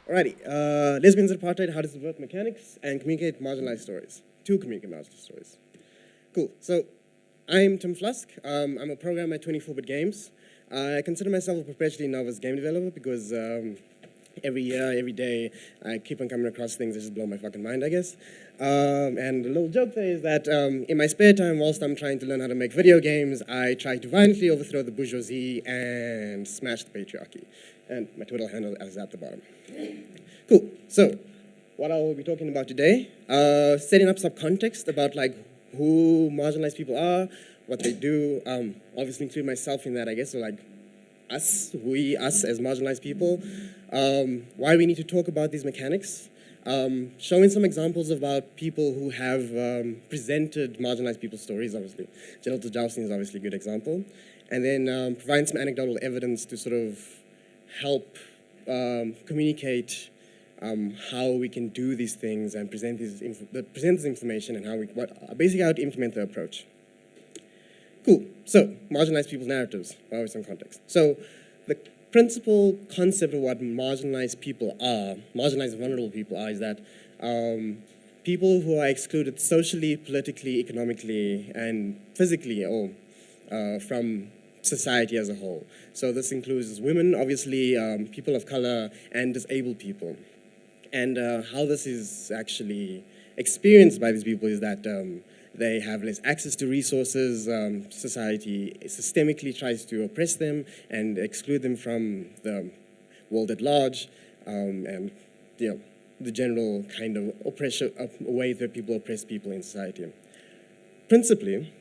Alrighty, Lesbians and Apartheid, how to subvert mechanics and communicate marginalized stories. To communicate marginalized stories. Cool, so I'm Tim Flusk. I'm a programmer at 24-bit games. I consider myself a perpetually novice game developer because every year, every day, I keep on coming across things that just blow my fucking mind, I guess. And the little joke there is that in my spare time, whilst I'm trying to learn how to make video games, I try to violently overthrow the bourgeoisie and smash the patriarchy. And my Twitter handle is at the bottom. Cool, so what I will be talking about today, setting up some context about like who marginalized people are, what they do, obviously include myself in that, I guess, so like us as marginalized people, why we need to talk about these mechanics, showing some examples about people who have presented marginalized people's stories, obviously. Genital jousting is obviously a good example, and then providing some anecdotal evidence to sort of help communicate how we can do these things and present this information and basically how to implement the approach. Cool, so marginalized people's narratives, always some context. So the principal concept of what marginalized people are, marginalized and vulnerable people are, is that people who are excluded socially, politically, economically, and physically or from society as a whole. So this includes women, obviously, people of color, and disabled people. And how this is actually experienced by these people is that they have less access to resources, society systemically tries to oppress them and exclude them from the world at large, and the general kind of oppression, way that people oppress people in society. Principally,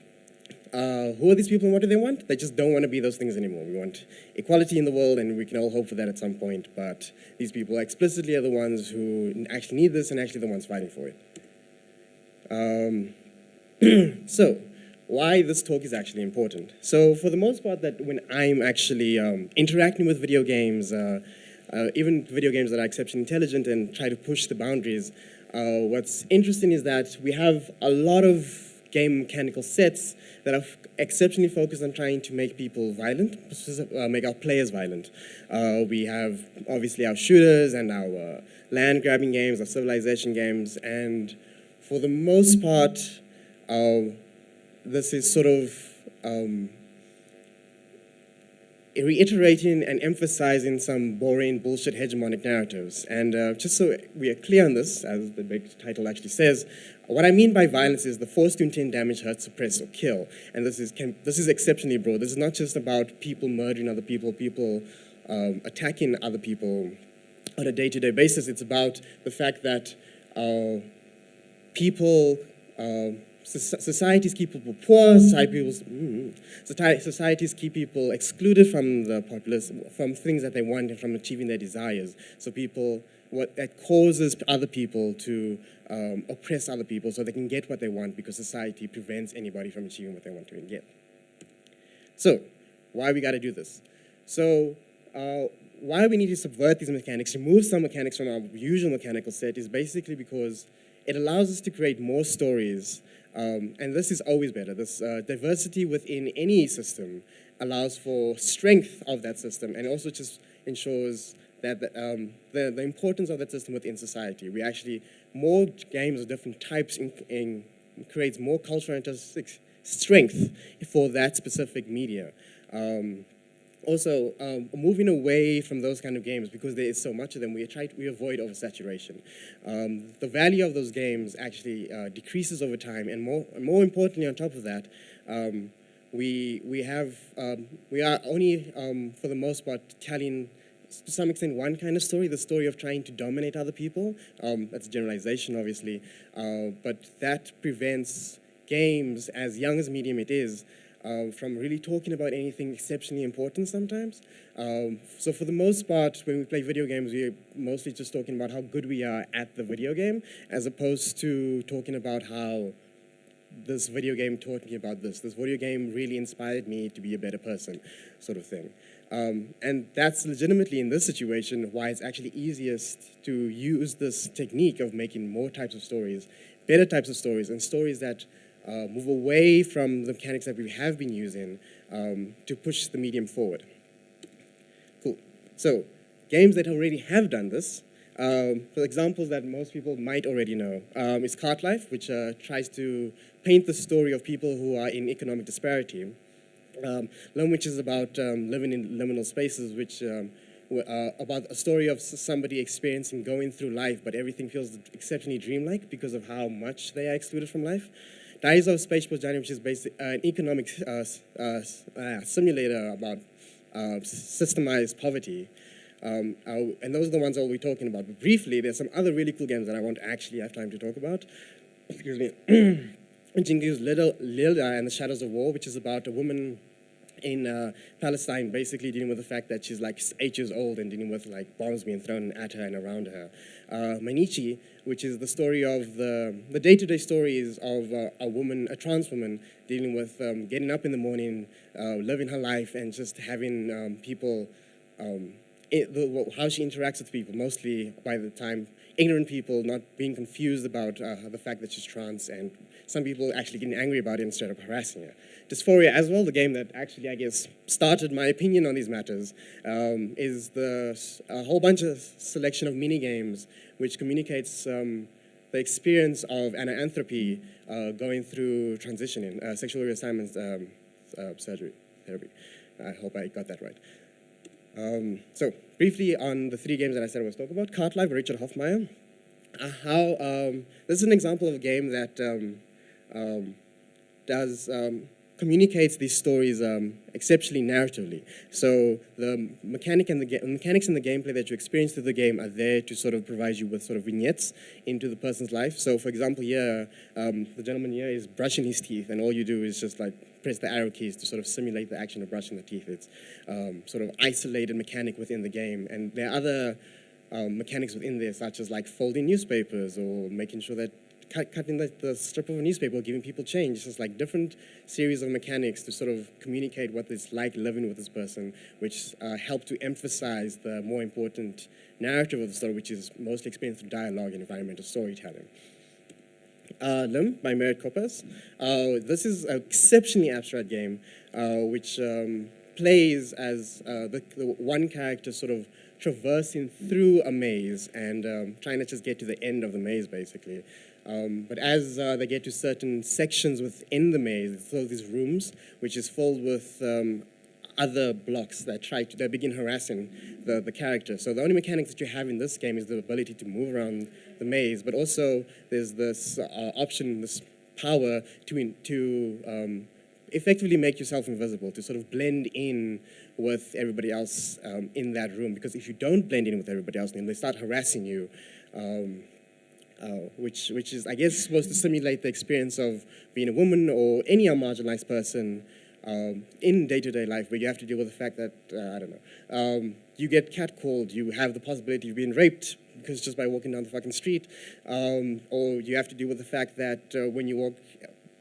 who are these people and what do they want? They just don't want to be those things anymore. We want equality in the world and we can all hope for that at some point, but these people explicitly are the ones who actually need this and actually the ones fighting for it. So, why this talk is actually important. So for the most part, that when I'm actually interacting with video games, even video games that are exceptionally intelligent and try to push the boundaries, what's interesting is that we have a lot of game mechanical sets that are exceptionally focused on trying to make people violent, make our players violent. We have obviously our shooters and our land grabbing games, our civilization games, and for the most part, this is sort of reiterating and emphasizing some boring bullshit hegemonic narratives. And just so we are clear on this, as the big title actually says, what I mean by violence is the force to intend damage, hurt, suppress, or kill. And this is exceptionally broad. This is not just about people murdering other people, people attacking other people on a day-to-day basis. It's about the fact that societies keep people poor, societies keep people excluded from the populace, from things that they want and from achieving their desires. So that causes other people to oppress other people so they can get what they want because society prevents anybody from achieving what they want to get. So, why we gotta do this? So, why we need to subvert these mechanics, remove some mechanics from our usual mechanical set is basically because it allows us to create more stories, and this is always better. This diversity within any system allows for strength of that system and also just ensures that the importance of that system within society. We actually, more games of different types creates more cultural and artistic strength for that specific media. Also, moving away from those kind of games, because there is so much of them, we avoid oversaturation. The value of those games actually decreases over time, and more importantly, on top of that, we are only, for the most part, telling, to some extent, one kind of story, the story of trying to dominate other people. That's a generalization, obviously, but that prevents games, as young as medium it is, from really talking about anything exceptionally important sometimes. So for the most part, when we play video games, we're mostly just talking about how good we are at the video game, as opposed to talking about how this video game taught me about this. This video game really inspired me to be a better person, sort of thing. And that's legitimately, in this situation, why it's actually easiest to use this technique of making more types of stories, better types of stories, and stories that move away from the mechanics that we have been using to push the medium forward. Cool. So, games that already have done this For examples that most people might already know is Cart Life, which tries to paint the story of people who are in economic disparity. Lum, which is about living in liminal spaces, which about a story of somebody experiencing going through life, but everything feels exceptionally dreamlike because of how much they are excluded from life. Diaries of Spatial Journey, which is basically an economic simulator about systemized poverty. And those are the ones I'll be talking about. But briefly, there's some other really cool games that I won't actually have time to talk about. Excuse me. Which includes Lilda and the Shadows of War, which is about a woman in Palestine, basically dealing with the fact that she's like 8 years old and dealing with like bombs being thrown at her and around her. Mainichi, which is the story of the day-to-day stories of a woman, a trans woman, dealing with getting up in the morning, living her life, and just having people, how she interacts with people, mostly by the time ignorant people, not being confused about the fact that she's trans, and some people actually getting angry about it instead of harassing her. Dysphoria as well, the game that actually, I guess, started my opinion on these matters, is a whole bunch of selection of mini-games which communicates the experience of anaanthropy going through transitioning, sexual reassignment surgery, therapy. I hope I got that right. So, briefly on the 3 games that I said I was talking about. Cart Life by Richard Hoffmeyer. This is an example of a game that communicates these stories exceptionally narratively. So the mechanics and the gameplay that you experience through the game are there to sort of provide you with sort of vignettes into the person's life. So for example here, the gentleman here is brushing his teeth, and all you do is just like press the arrow keys to sort of simulate the action of brushing the teeth. It's sort of isolated mechanic within the game. And there are other mechanics within there, such as like folding newspapers or making sure that cutting the strip of a newspaper, giving people change. It's just like different series of mechanics to sort of communicate what it's like living with this person, which help to emphasize the more important narrative of the story, which is mostly experienced through dialogue and environmental storytelling. Lim by Merit Koppers. This is an exceptionally abstract game, which plays as the one character sort of traversing through a maze and trying to just get to the end of the maze, basically. But as they get to certain sections within the maze, it's all these rooms, which is filled with other blocks that begin harassing the character. So the only mechanics that you have in this game is the ability to move around the maze, but also there's this option, this power to effectively make yourself invisible, to sort of blend in with everybody else in that room. Because if you don't blend in with everybody else, then they start harassing you. Which is, I guess, supposed to simulate the experience of being a woman or any marginalized person in day-to-day life, where you have to deal with the fact that, I don't know, you get catcalled, you have the possibility of being raped because just by walking down the fucking street, or you have to deal with the fact that when you walk,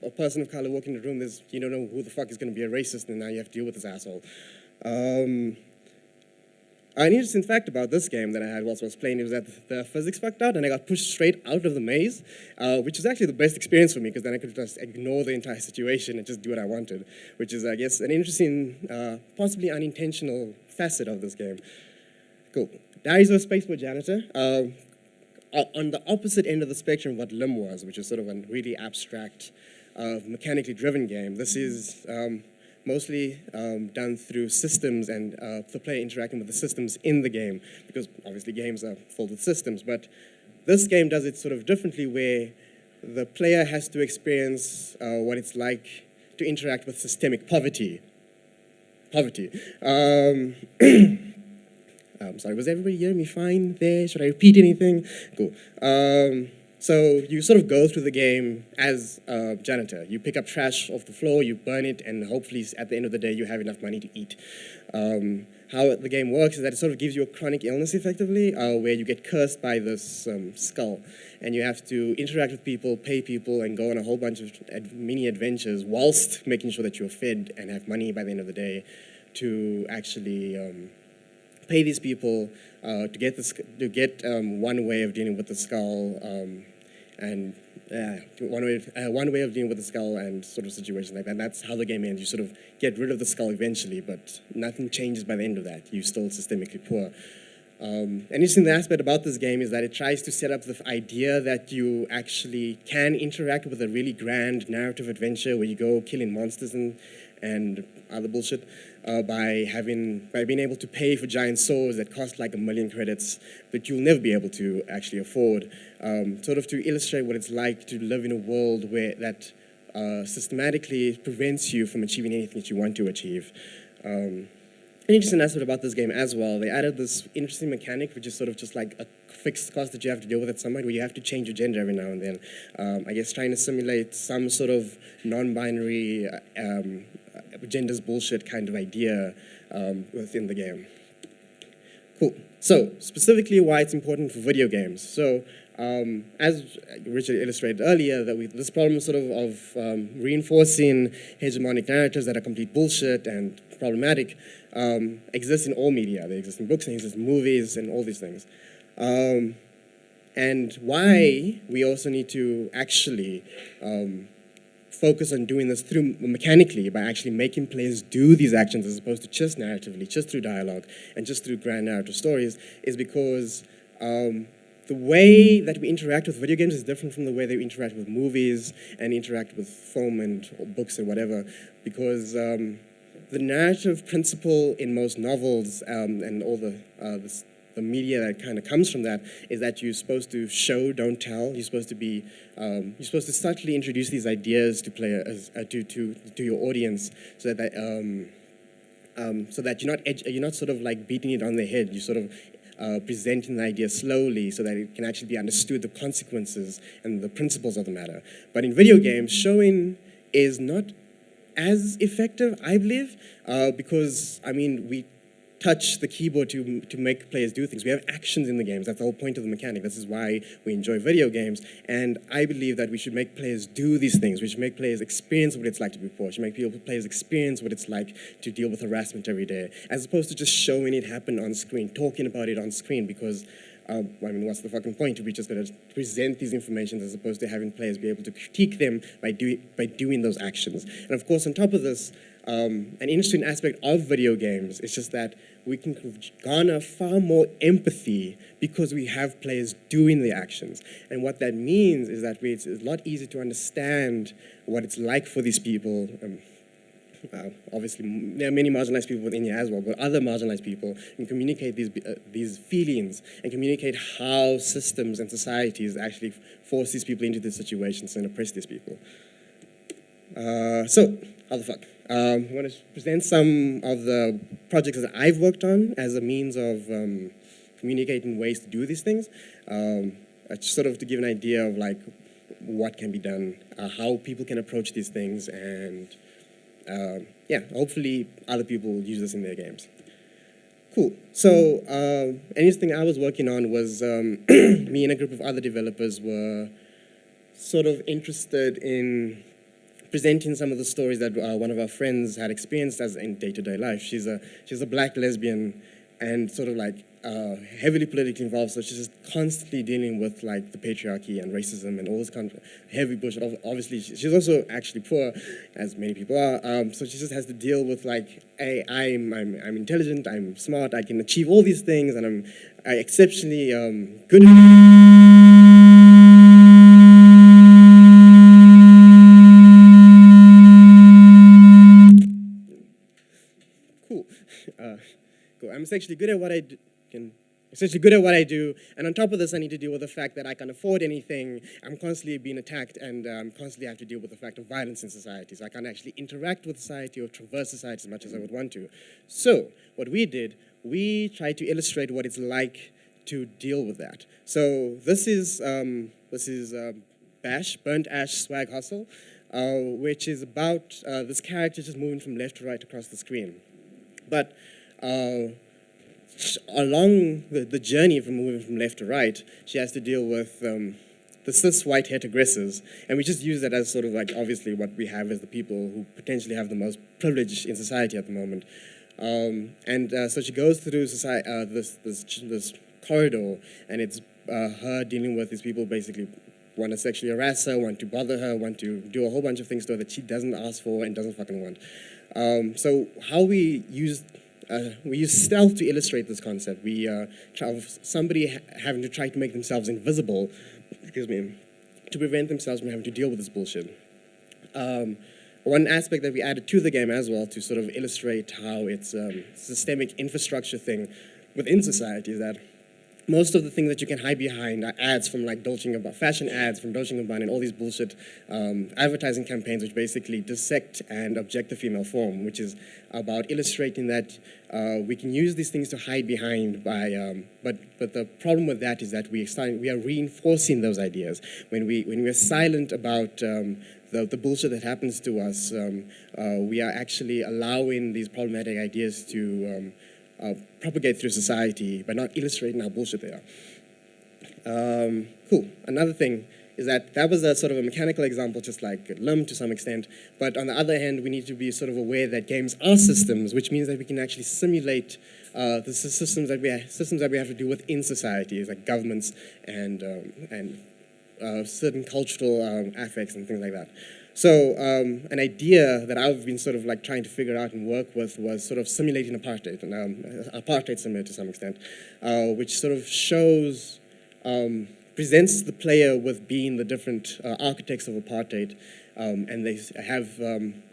a person of color walking in the room, you don't know who the fuck is going to be a racist, and now you have to deal with this asshole. An interesting fact about this game that I had whilst I was playing was that the physics fucked out and I got pushed straight out of the maze, which was actually the best experience for me because then I could just ignore the entire situation and just do what I wanted, which is, I guess, an interesting, possibly unintentional facet of this game. Cool. Diaries of a Spaceboat Janitor. On the opposite end of the spectrum of what Lim was, which is sort of a really abstract, mechanically driven game, this is mostly done through systems and the player interacting with the systems in the game, because obviously games are filled with systems, but this game does it sort of differently, where the player has to experience what it's like to interact with systemic poverty. Sorry, was everybody hearing me fine there? Should I repeat anything? Cool. So you sort of go through the game as a janitor. You pick up trash off the floor, you burn it, and hopefully at the end of the day you have enough money to eat. How the game works is that it sort of gives you a chronic illness, effectively, where you get cursed by this skull. And you have to interact with people, pay people, and go on a whole bunch of mini adventures whilst making sure that you're fed and have money by the end of the day to actually pay these people to get one way of dealing with the skull, and one way of dealing with the skull and sort of situations like that. And that's how the game ends. You sort of get rid of the skull eventually, but nothing changes by the end of that. You're still systemically poor. An interesting aspect about this game is that it tries to set up the idea that you actually can interact with a really grand narrative adventure where you go killing monsters and other bullshit by being able to pay for giant swords that cost like 1,000,000 credits, but you'll never be able to actually afford. Sort of to illustrate what it's like to live in a world where that systematically prevents you from achieving anything that you want to achieve. An interesting aspect about this game as well, they added this interesting mechanic, which is sort of just like a fixed cost that you have to deal with at some point, where you have to change your gender every now and then. I guess trying to simulate some sort of non-binary genders bullshit kind of idea within the game. Cool. So, specifically why it's important for video games. So, as Richard illustrated earlier, that this problem sort of reinforcing hegemonic narratives that are complete bullshit and problematic exists in all media. They exist in books, and they exist in movies, and all these things. And why we also need to actually focus on doing this through mechanically by actually making players do these actions as opposed to just narratively, just through dialogue and just through grand narrative stories, is because the way that we interact with video games is different from the way that we interact with movies and interact with film and books or whatever, because the narrative principle in most novels and all the media that kind of comes from that is that you're supposed to show, don't tell. You're supposed to be, you're supposed to subtly introduce these ideas to players, to your audience, so that you're not sort of like beating it on the head. You sort of presenting the idea slowly so that it can actually be understood, the consequences and the principles of the matter. But in video games, showing is not as effective, I believe, because, I mean, we touch the keyboard to make players do things. We have actions in the games. That's the whole point of the mechanic. This is why we enjoy video games. And I believe that we should make players do these things. We should make players experience what it's like to be poor. We should make players experience what it's like to deal with harassment every day, as opposed to just showing it happen on screen, talking about it on screen, because I mean, what's the fucking point? We're just going to present these information as opposed to having players be able to critique them by doing those actions. And of course, on top of this, an interesting aspect of video games is just that we can garner far more empathy because we have players doing the actions. And what that means is that it's a lot easier to understand what it's like for these people. Obviously, there are many marginalized people within here as well, but other marginalized people can communicate these feelings and communicate how systems and societies actually force these people into these situations and oppress these people. So, how the fuck? I want to present some of the projects that I've worked on as a means of communicating ways to do these things, sort of to give an idea of like what can be done, how people can approach these things, and yeah, hopefully other people will use this in their games. Cool. So anything I was working on was me and a group of other developers were sort of interested in presenting some of the stories that one of our friends had experienced as in day-to-day life. She's a black lesbian and sort of like heavily politically involved, so she's just constantly dealing with like the patriarchy and racism and all this kind of heavy bullshit. Obviously, she's also actually poor, as many people are, so she just has to deal with like, hey, I'm intelligent, I'm smart, I can achieve all these things, and I'm exceptionally good at Cool. I'm essentially good at what I do. Essentially good at what I do, and on top of this, I need to deal with the fact that I can't afford anything. I'm constantly being attacked, and constantly have to deal with the fact of violence in society. So I can't actually interact with society or traverse society as much as I would want to. So what we did, we tried to illustrate what it's like to deal with that. So this is Bash, Burnt Ash Swag Hustle, which is about this character just moving from left to right across the screen. But along the journey from moving from left to right, she has to deal with the cis white heteroaggressors, and we just use that as sort of like obviously what we have as the people who potentially have the most privilege in society at the moment. So she goes through society, this corridor, and it's her dealing with these people basically want to sexually harass her, want to bother her, want to do a whole bunch of things to her that she doesn't ask for and doesn't fucking want. So how we use we use stealth to illustrate this concept. We try of somebody having to try to make themselves invisible, excuse me, to prevent themselves from having to deal with this bullshit. One aspect that we added to the game as well to sort of illustrate how it's a systemic infrastructure thing within society is that most of the things that you can hide behind are ads from like Dolce & Gabbana, fashion ads from Dolce & Gabbana and all these bullshit advertising campaigns which basically dissect and object the female form, which is about illustrating that we can use these things to hide behind by, but the problem with that is that we are reinforcing those ideas. When we're silent about the bullshit that happens to us, we are actually allowing these problematic ideas to propagate through society by not illustrating how bullshit they are. Cool. Another thing is that was a sort of a mechanical example, just like LIM to some extent. But on the other hand, we need to be sort of aware that games are systems, which means that we can actually simulate the systems that we have to do within societies, like governments and certain cultural affects and things like that. So an idea that I've been sort of like trying to figure out and work with was sort of simulating apartheid, and apartheid simulator to some extent, which sort of shows, presents the player with being the different architects of apartheid, and they have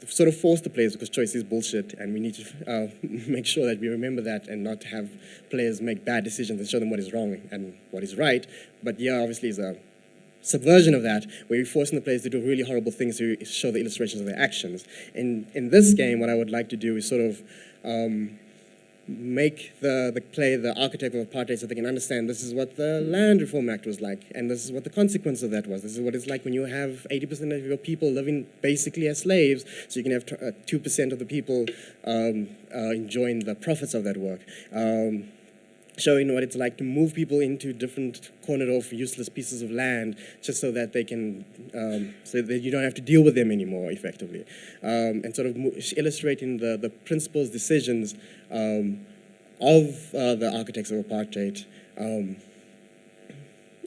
sort of forced the players because choice is bullshit, and we need to make sure that we remember that and not have players make bad decisions and show them what is wrong and what is right. But yeah, obviously is a subversion of that, where you're forcing the players to do really horrible things to show the illustrations of their actions. In this game, what I would like to do is sort of make the player the architect of apartheid so they can understand this is what the Land Reform Act was like, and this is what the consequence of that was. This is what it's like when you have 80% of your people living basically as slaves, so you can have 2% of the people enjoying the profits of that work. Showing what it's like to move people into different cornered off useless pieces of land just so that they can, so that you don't have to deal with them anymore effectively. And sort of illustrating the principles, decisions of the architects of apartheid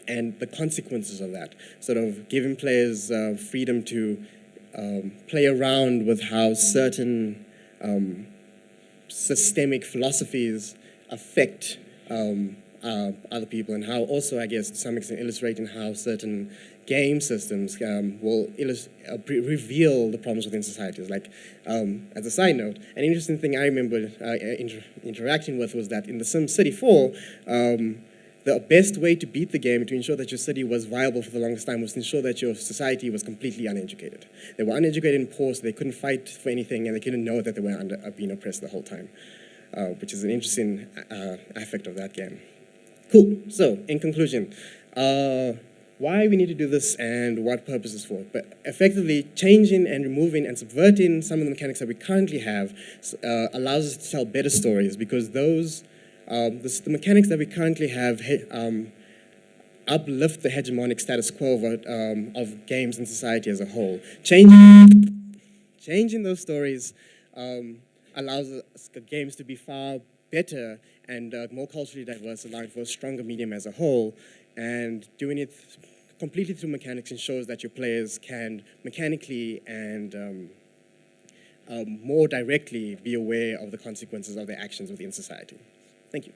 and the consequences of that. Sort of giving players freedom to play around with how certain systemic philosophies affect other people, and how also, I guess, to some extent illustrating how certain game systems will reveal the problems within societies. Like, as a side note, an interesting thing I remember interacting with was that in the Sim City 4, the best way to beat the game, to ensure that your city was viable for the longest time, was to ensure that your society was completely uneducated. They were uneducated and poor, so they couldn't fight for anything, and they couldn't know that they were being oppressed the whole time. Which is an interesting aspect of that game. Cool. So, in conclusion, why we need to do this and what purposes for. But effectively, changing and removing and subverting some of the mechanics that we currently have allows us to tell better stories, because those, the mechanics that we currently have uplift the hegemonic status quo of games and society as a whole. Changing those stories allows games to be far better and more culturally diverse, allowing for a stronger medium as a whole, and doing it completely through mechanics ensures that your players can mechanically and more directly be aware of the consequences of their actions within society. Thank you.